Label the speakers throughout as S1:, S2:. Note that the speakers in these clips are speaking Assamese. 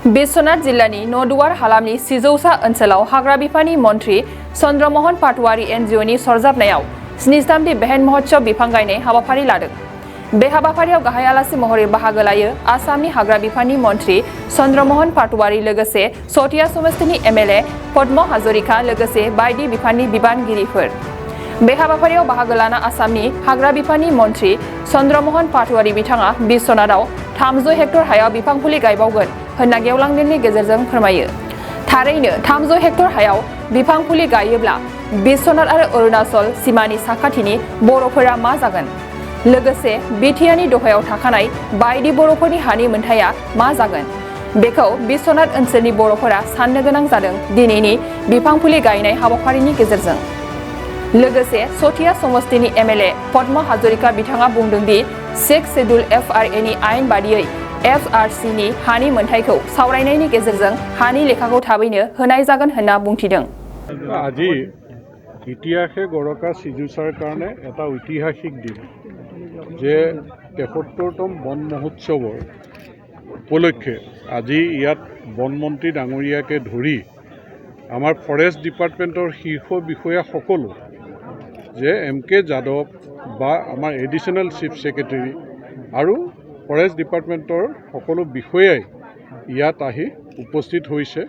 S1: बिश्वनाथ जिल्लानि नदुवार हालामनि सिजौसा ओनसोलाव हाग्रा बिफाननि मन्थ्रि चन्द्रमोहन पाटवारी एनजिअनि सरजाबनायाव 73 बेहेन महोत्सव बिफां गायनाय हाबाफारि लादों। बे हाबाफारियाव गाहाय आलासि महरै बाहागो लायो आसामनि हाग्रा बिफाननि मन्थ्रि चन्द्रमोहन पाटवारी लोगोसे सतिया समस्तिनि एमएलए पद्म हाजरिका लोगोसे बायदि बिफाननि बिबानगिरिफोर। बे हाबाफारियाव बाहागो लाना आसामनि हाग्रा बिफाननि मन्थ्रि चन्द्रमोहन पाटवारी बिथाङा बिश्वनाथआव 300 हेक्टर हायाव बिफां फुलि गायबावगोन होनना गेवलां मेलनि गेजेरजों फोरमायो। थारैनो 300 हेक्टर हायाव बिफां फुलि गायोब्ला बिश्वनाथ आरो अरुणाचल सीमानि साखाथिनि बर'फोरा मा जागोन? लोगोसे बिटिआरनि दहायाव थाखानाय बायदि बर'फोरनि हानि मोनथाया मा जागोन? बेखौ बिश्वनाथ ओनसोलनि बर'फोरा साननो गोनां जादों दिनैनि बिफां फुलि गायनाय हाबाफारिनि गेजेरजों। लोगोसे सतिया समस्तिनि एमएलए पद्म हाजरिका बिथाङा बुंदों दि 6 शेड्युल FRAनि आयेन बादियै FRCनि हानि मोनथायखौ सावरायनायनि गेजेरजों हानि लेखाखौ थाबैनो होनाय जागोन होनना बुंथिदों।
S2: আজি ইতিহাসে গড়কা সিজুচাৰ কাৰণে এটা ঐতিহাসিক দিন যে ৭৩তম বন মহোৎসৱৰ উপলক্ষে আজি ইয়াত বনমন্ত্ৰী ডাঙৰীয়াকে ধৰি আমাৰ ফৰেষ্ট ডিপাৰ্টমেণ্টৰ শীৰ্ষ বিষয়া সকলো যে MK যাদৱ বা আমাৰ এডিশ্যনেল চিফ ছেক্ৰেটাৰী আৰু ফৰেষ্ট ডিপাৰ্টমেণ্টৰ সকলো বিষয়াই ইয়াত আহি উপস্থিত হৈছে।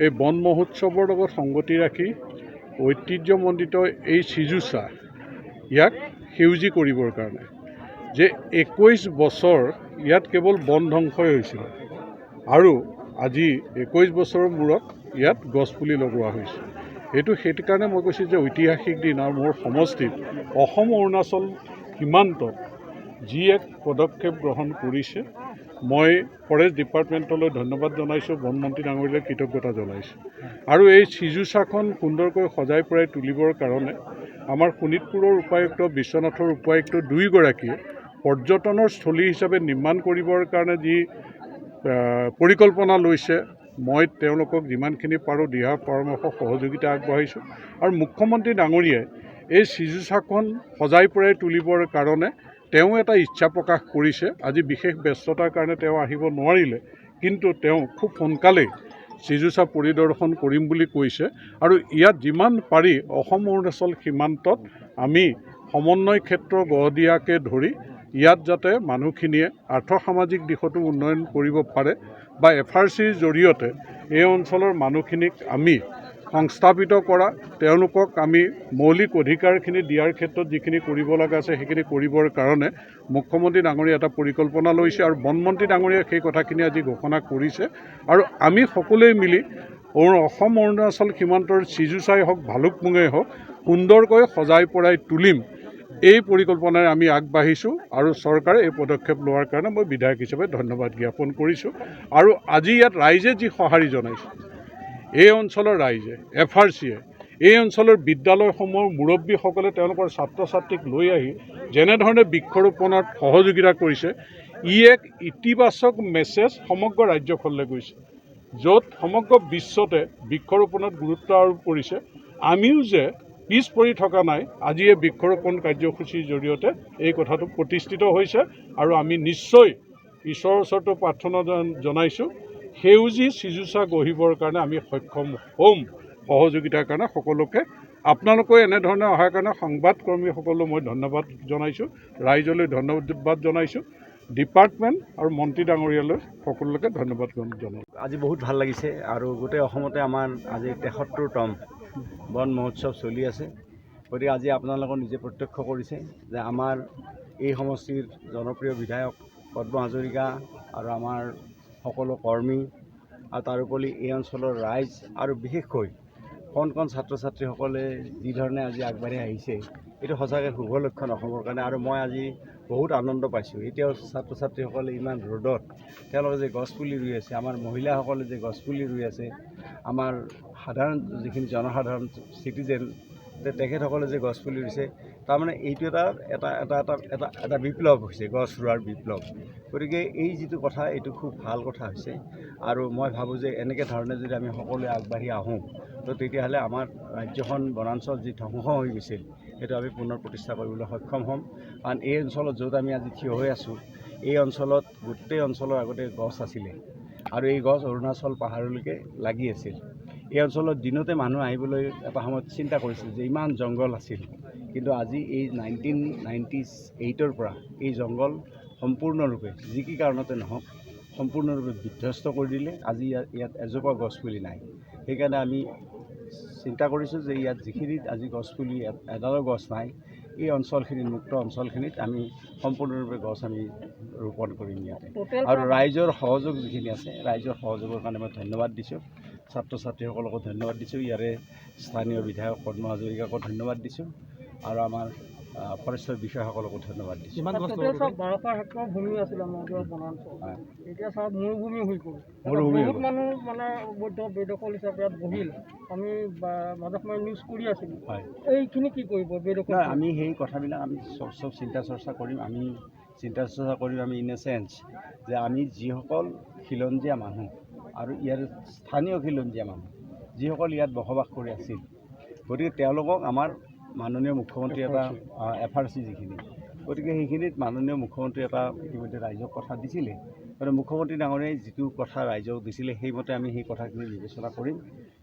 S2: এই বন মহোৎসৱৰ লগত সংগতি ৰাখি ঐতিহ্যমণ্ডিত এই সিজুচা ইয়াক সেউজী কৰিবৰ কাৰণে যে 21 বছৰ ইয়াত কেৱল বন ধ্বংসই হৈছিল আৰু আজি 21 বছৰৰ মূৰত ইয়াত গছপুলি লগোৱা হৈছে। এইটো সেইটো কাৰণে মই কৈছোঁ যে ঐতিহাসিক দিন আৰু মোৰ সমষ্টিত অসম অৰুণাচল সীমান্তত যি এক পদক্ষেপ গ্ৰহণ কৰিছে মই ফৰেষ্ট ডিপাৰ্টমেণ্টলৈ ধন্যবাদ জনাইছোঁ, বনমন্ত্ৰী ডাঙৰীয়ালৈ কৃতজ্ঞতা জনাইছোঁ। আৰু এই সিজুচাখন সুন্দৰকৈ সজাই পৰাই তুলিবৰ কাৰণে আমাৰ শোণিতপুৰৰ উপায়ুক্ত বিশ্বনাথৰ উপায়ুক্ত দুয়োগৰাকীয়ে পৰ্যটনৰ স্থলী হিচাপে নিৰ্মাণ কৰিবৰ কাৰণে যি পৰিকল্পনা লৈছে মই তেওঁলোকক যিমানখিনি পাৰোঁ দিহা পৰামৰ্শ সহযোগিতা আগবঢ়াইছোঁ। আৰু মুখ্যমন্ত্ৰী ডাঙৰীয়াই এই সিজুচাখন সজাই পৰাই তুলিবৰ কাৰণে তেওঁ এটা ইচ্ছা প্ৰকাশ কৰিছে। আজি বিশেষ ব্যস্ততাৰ কাৰণে তেওঁ আহিব নোৱাৰিলে, কিন্তু তেওঁ খুব সোনকালেই সিজুচা পৰিদৰ্শন কৰিম বুলি কৈছে। আৰু ইয়াত যিমান পাৰি অসম অৰুণাচল সীমান্তত আমি সমন্বয় ক্ষেত্ৰ গঢ় দিয়াকে ধৰি ইয়াত যাতে মানুহখিনিয়ে আৰ্থসামাজিক দিশতো উন্নয়ন কৰিব পাৰে বা FRCৰ জৰিয়তে এই অঞ্চলৰ মানুহখিনিক আমি সংস্থাপিত কৰা, তেওঁলোকক আমি মৌলিক অধিকাৰখিনি দিয়াৰ ক্ষেত্ৰত যিখিনি কৰিব লগা আছে সেইখিনি কৰিবৰ কাৰণে মুখ্যমন্ত্ৰী ডাঙৰীয়া এটা পৰিকল্পনা লৈছে আৰু বনমন্ত্ৰী ডাঙৰীয়াই সেই কথাখিনি আজি ঘোষণা কৰিছে। আৰু আমি সকলোৱে মিলি অসম অৰুণাচল সীমান্তৰ সিজুচাই হওক ভালুকপুঙেই হওক সুন্দৰকৈ সজাই পৰাই তুলিম এই পৰিকল্পনাৰে আমি আগবাঢ়িছোঁ। আৰু চৰকাৰে এই পদক্ষেপ লোৱাৰ কাৰণে মই বিধায়ক হিচাপে ধন্যবাদ জ্ঞাপন কৰিছোঁ। আৰু আজি ইয়াত ৰাইজে যি সঁহাৰি জনাইছে, এই অঞ্চলৰ ৰাইজে FRCয়ে এই অঞ্চলৰ বিদ্যালয়সমূহৰ মুৰব্বীসকলে তেওঁলোকৰ ছাত্ৰ ছাত্ৰীক লৈ আহি যেনেধৰণে বৃক্ষৰোপণত সহযোগিতা কৰিছে, ই এক ইতিবাচক মেছেজ সমগ্ৰ ৰাজ্যখনলৈ গৈছে, য'ত সমগ্ৰ বিশ্বতে বৃক্ষৰোপণত গুৰুত্ব আৰোপ কৰিছে। আমিও যে পিছ পৰি থকা নাই, আজি এই বৃক্ষৰোপণ কাৰ্যসূচীৰ জৰিয়তে এই কথাটো প্ৰতিষ্ঠিত হৈছে। আৰু আমি নিশ্চয় ঈশ্বৰৰ ওচৰতো প্ৰাৰ্থনা জনাইছোঁ সেউজী সিজুচা গঢ়িবৰ কাৰণে আমি সক্ষম হ'ম। সহযোগিতাৰ কাৰণে সকলোকে আপোনালোকে এনেধৰণে অহাৰ কাৰণে সংবাদকৰ্মীসকলক মই ধন্যবাদ জনাইছোঁ, ৰাইজলৈ ধন্যবাদ জনাইছোঁ, ডিপাৰ্টমেণ্ট আৰু মন্ত্ৰী ডাঙৰীয়ালৈ সকলোকে ধন্যবাদ জনাইছোঁ।
S3: আজি বহুত ভাল লাগিছে আৰু গোটেই অসমতে আমাৰ আজি ৭৩তম বন মহোৎসৱ চলি আছে। গতিকে আজি আপোনালোকে নিজে প্ৰত্যক্ষ কৰিছে যে আমাৰ এই সমষ্টিৰ জনপ্ৰিয় বিধায়ক পদ্ম হাজৰিকা আৰু আমাৰ সকলো কৰ্মী আৰু তাৰোপৰি এই অঞ্চলৰ ৰাইজ আৰু বিশেষকৈ কণ কণ ছাত্ৰ ছাত্ৰীসকলে যি ধৰণে আজি আগবাঢ়ি আহিছে, এইটো সঁচাকৈ শুভ লক্ষণ অসমৰ কাৰণে। আৰু মই আজি বহুত আনন্দ পাইছোঁ। এতিয়াও ছাত্ৰ ছাত্ৰীসকলে ইমান ৰ'দত তেওঁলোকে যে গছপুলি ৰুই আছে, আমাৰ মহিলাসকলে যে গছপুলি ৰুই আছে, আমাৰ সাধাৰণ যিখিনি জনসাধাৰণ চিটিজেন তেখেতসকলে যে গছপুলি ৰুইছে, তাৰমানে এইটো এটা বিপ্লৱ হৈছে, গছ ৰোৱাৰ বিপ্লৱ। গতিকে এই যিটো কথা এইটো খুব ভাল কথা হৈছে। আৰু মই ভাবোঁ যে এনেকৈ ধৰণে যদি আমি সকলোৱে আগবাঢ়ি আহোঁ তো তেতিয়াহ'লে আমাৰ ৰাজ্যখন বনাঞ্চল যি ধ্বংস হৈ গৈছিল সেইটো আমি পুনৰ প্ৰতিষ্ঠা কৰিবলৈ সক্ষম হ'ম। কাৰণ এই অঞ্চলত য'ত আমি আজি থিয় হৈ আছোঁ, এই অঞ্চলত গোটেই অঞ্চলৰ আগতে গছ আছিলে আৰু এই গছ অৰুণাচল পাহাৰলৈকে লাগি আছিল। এই অঞ্চলত দিনতে মানুহ আহিবলৈ এটা সময়ত চিন্তা কৰিছিল যে ইমান জংঘল আছিল, কিন্তু আজি এই 1998ৰ পৰা এই জংঘল সম্পূৰ্ণৰূপে যি কি কাৰণতে নহওক সম্পূৰ্ণৰূপে বিধ্বস্ত কৰি দিলে। আজি ইয়াত এজোপা গছপুলি নাই। সেইকাৰণে আমি চিন্তা কৰিছোঁ যে ইয়াত যিখিনিত আজি গছপুলি এডালো গছ নাই, এই অঞ্চলখিনিত মুক্ত অঞ্চলখিনিত আমি সম্পূৰ্ণৰূপে গছ আমি ৰোপণ কৰিম ইয়াতে। আৰু ৰাইজৰ সহযোগ যিখিনি আছে, ৰাইজৰ সহযোগৰ কাৰণে মই ধন্যবাদ দিছোঁ। ছাত্ৰ ছাত্ৰীসকলকো ধন্যবাদ দিছোঁ। ইয়াৰে স্থানীয় বিধায়ক পদ্ম হাজৰিকাকো ধন্যবাদ দিছোঁ আৰু আমাৰ ফৰেষ্টৰ বিষয়াসকলকো ধন্যবাদ দিছোঁ।
S4: 1200 হেক্টৰ ভূমি আছিল আমাৰ বনাঞ্চল, এতিয়া সব মৰুভূমি হৈ গ'ল। বহুত মানুহ মানে অবৈধ বেদখল হিচাপে ইয়াত বহিল। আমি মাজে সময়ে নিউজ কৰি আছিলোঁ। এইখিনি কি কৰিব বেদখল?
S3: আমি সেই কথাবিলাক আমি চব চিন্তা চৰ্চা কৰিম। আমি ইন এ চেঞ্চ যে আমি যিসকল খিলঞ্জীয়া মানুহ আৰু ইয়াৰ স্থানীয় খিলঞ্জীয়া মানুহ যিসকল ইয়াত বসবাস কৰি আছিল, গতিকে তেওঁলোকক আমাৰ মাননীয় মুখ্যমন্ত্ৰী এটা FRC যিখিনি, গতিকে সেইখিনিত মাননীয় মুখ্যমন্ত্ৰী এটা ইতিমধ্যে ৰাইজক কথা দিছিলে। গতিকে মুখ্যমন্ত্ৰী ডাঙৰীয়াই যিটো কথা ৰাইজক দিছিলে সেইমতে আমি সেই কথাখিনি বিবেচনা কৰিম।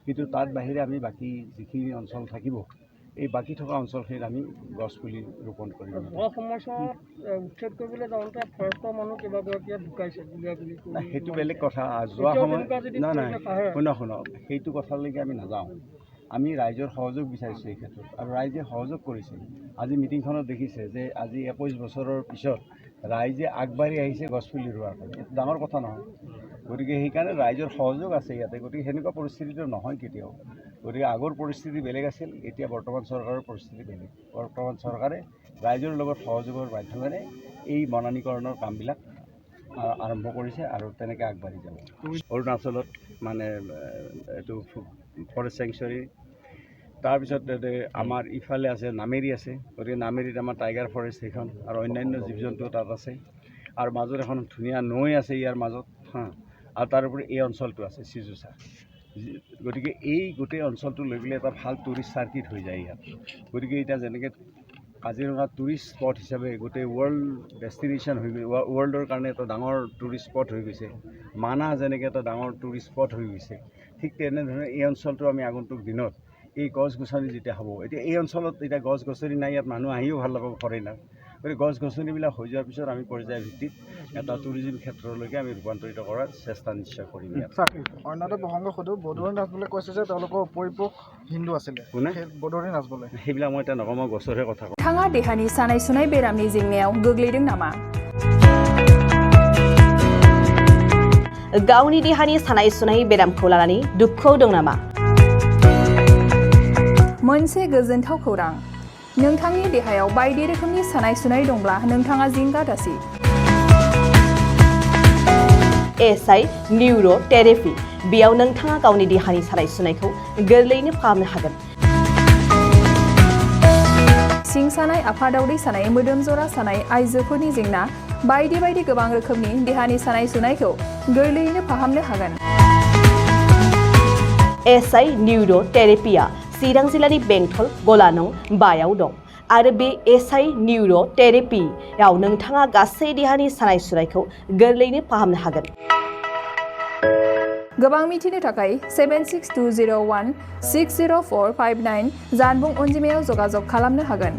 S3: কিন্তু তাত বাহিৰে আমি বাকী যিখিনি অঞ্চল থাকিব, এই বাকী থকা অঞ্চলখিনিত আমি গছপুলি ৰোপণ কৰিম।
S4: যোৱা সময়ছোৱাত উচ্ছেদ কৰিবলৈ যাওঁতে ফৰেষ্টৰ মানুহ কেইবাগৰাকী ঢুকাইছে বুলি
S3: সেইটো বেলেগ কথা। যোৱা সময়ত নাই শুনক, সেইটো কথালৈকে আমি নাযাওঁ। আমি ৰাইজৰ সহযোগ বিচাৰিছোঁ এই ক্ষেত্ৰত, আৰু ৰাইজে সহযোগ কৰিছে। আজি মিটিংখনত দেখিছে যে আজি 21 বছৰৰ পিছত ৰাইজে আগবাঢ়ি আহিছে গছপুলি ৰোৱাৰ কাৰণে। এইটো ডাঙৰ কথা নহয়। গতিকে সেইকাৰণে ৰাইজৰ সহযোগ আছে ইয়াতে। গতিকে সেনেকুৱা পৰিস্থিতিটো নহয় কেতিয়াও। গতিকে আগৰ পৰিস্থিতি বেলেগ আছিল, এতিয়া বৰ্তমান চৰকাৰৰ পৰিস্থিতি বেলেগ। বৰ্তমান চৰকাৰে ৰাইজৰ লগত সহযোগৰ মাধ্যমেৰে এই বনানীকৰণৰ কামবিলাক আৰম্ভ কৰিছে আৰু তেনেকৈ আগবাঢ়ি যাব। অৰুণাচলত মানে এইটো ফৰেষ্ট চেংচুৰী, তাৰপিছত আমাৰ ইফালে আছে নামেৰি আছে। গতিকে নামেৰিত আমাৰ টাইগাৰ ফৰেষ্ট সেইখন, আৰু অন্যান্য জীৱ জন্তু তাত আছে। আৰু মাজত এখন ধুনীয়া নৈ আছে ইয়াৰ মাজত, আৰু তাৰোপৰি এই অঞ্চলটো আছে চিজুচা। গতিকে এই গোটেই অঞ্চলটো লৈ গ'লে এটা ভাল টুৰিষ্ট চাৰ্কিট হৈ যায় ইয়াত। গতিকে এতিয়া যেনেকৈ কাজিৰঙা টুৰিষ্ট স্পট হিচাপে গোটেই ৱৰ্ল্ড ডেষ্টিনেশ্যন হৈ গৈছে, ৱৰ্ল্ডৰ কাৰণে এটা ডাঙৰ টুৰিষ্ট স্পট হৈ গৈছে। মানাহ যেনেকৈ এটা ডাঙৰ টুৰিষ্ট স্পট হৈ গৈছে, ঠিক তেনেধৰণে এই অঞ্চলটো আমি আগন্তুক দিনত এই গছ গছনি যেতিয়া হ'ব, এতিয়া এই অঞ্চলত এতিয়া গছ গছনি নাই, ইয়াত মানুহ আহিও ভাল নাপাব ফৰেইনাৰ। গতিকে গছ গছনিবিলাক হৈ যোৱাৰ পিছত আমি পৰ্যায় ভিত্তিত এটা টুৰিজিম ক্ষেত্ৰলৈকে আমি ৰূপান্তৰিত কৰাৰ চেষ্টা নিশ্চয় কৰিম।
S4: অন্যটো প্ৰসংগ সোধো, বদৌৰি নাচবলৈ কৈছে যে তেওঁলোকৰ পৰিপোষ হিন্দু আছিলে।
S3: কোনে
S4: বদৌৰি নাচবলৈ?
S3: সেইবিলাক মই এতিয়া নকওঁ, মই গছৰহে কথা কওঁ।
S1: थाङा देहानि सानाय सुनाय बेरामनि जेंनायाव गोग्लैदों नामा?
S5: गावनि देहानि सानाय सुनाय बेरामखौ लानानै दुखुआव दं नामा?
S1: मोनसे गोजोनथाव खौरां, नोंथांनि देहायाव बायदि रोखोमनि सानाय सुनाय दंब्ला नोंथाङा जिंगा दासि।
S5: SI निउर' थेरापि, बेयाव नोंथाङा गावनि देहानि सानाय सुनायखौ गोरलैयैनो फाहामनो हागोन।
S1: सिं सानाय, आफादावदै सानाय, मोदोम जरा सानाय, आइजोफोरनि जेंना, बायदि बायदि गोबां रोखोमनि देहानि सानाय सुनायखौ गोरलैयैनो फाहामनो हागोन।
S5: SI निउर' थेरापिया चिरां जिल्लानि बेंटल गलानं बायाव दं, आरो बे SI निउर' थेरापियाव नोंथाङा गासै देहानि सानाय सुनायखौ गोरलैयैनो फाहामनो हागोन।
S1: गोबां मिथिनो थाखाय 76201-60459 जानबुं अनजिमायाव जगाजग खालामनो हागोन।